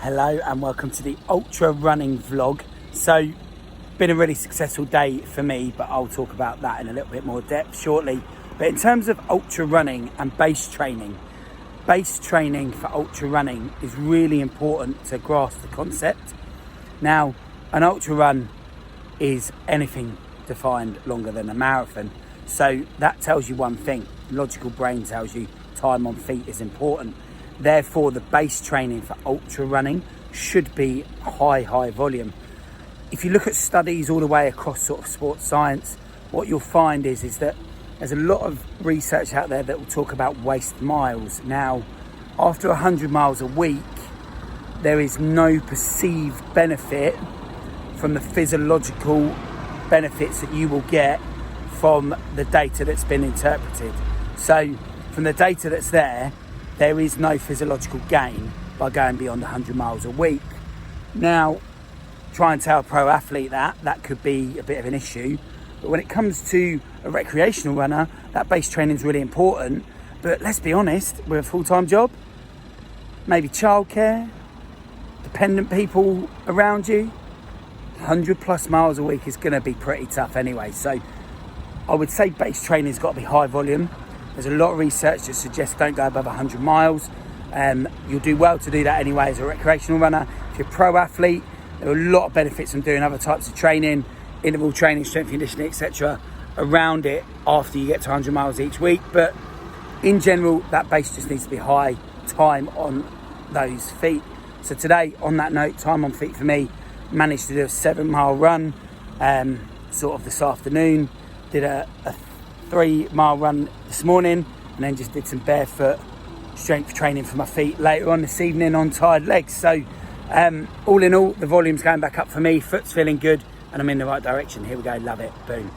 Hello and welcome to the ultra running vlog. So, been a really successful day for me, but I'll talk about that in a little bit more depth shortly. But in terms of ultra running and base training for ultra running is really important to grasp the concept. Now, an ultra run is anything defined longer than a marathon. So that tells you one thing. Logical brain tells you time on feet is important. Therefore, the base training for ultra running should be high volume. If you look at studies all the way across sort of sports science, what you'll find is that there's a lot of research out there that will talk about waste miles. Now, after 100 miles a week, there is no perceived benefit from the physiological benefits that you will get from the data that's been interpreted. So, from the data that's there is no physiological gain by going beyond 100 miles a week. Now, try and tell a pro athlete that could be a bit of an issue. But when it comes to a recreational runner, that base training is really important. But let's be honest, with a full-time job, maybe childcare, dependent people around you, 100 plus miles a week is going to be pretty tough anyway. So I would say base training's got to be high volume. There's a lot of research that suggests don't go above 100 miles. You'll do well to do that anyway as a recreational runner. If you're a pro athlete, there are a lot of benefits from doing other types of training, interval training, strength conditioning, etc. around it after you get to 100 miles each week. But in general, that base just needs to be high time on those feet. So today, on that note, time on feet for me, managed to do a 7-mile run sort of this afternoon. Did a 3-mile run this morning, and then just did some barefoot strength training for my feet later on this evening on tired legs. So all in all, the volume's going back up for me, foot's feeling good, and I'm in the right direction. Here we go, love it, boom.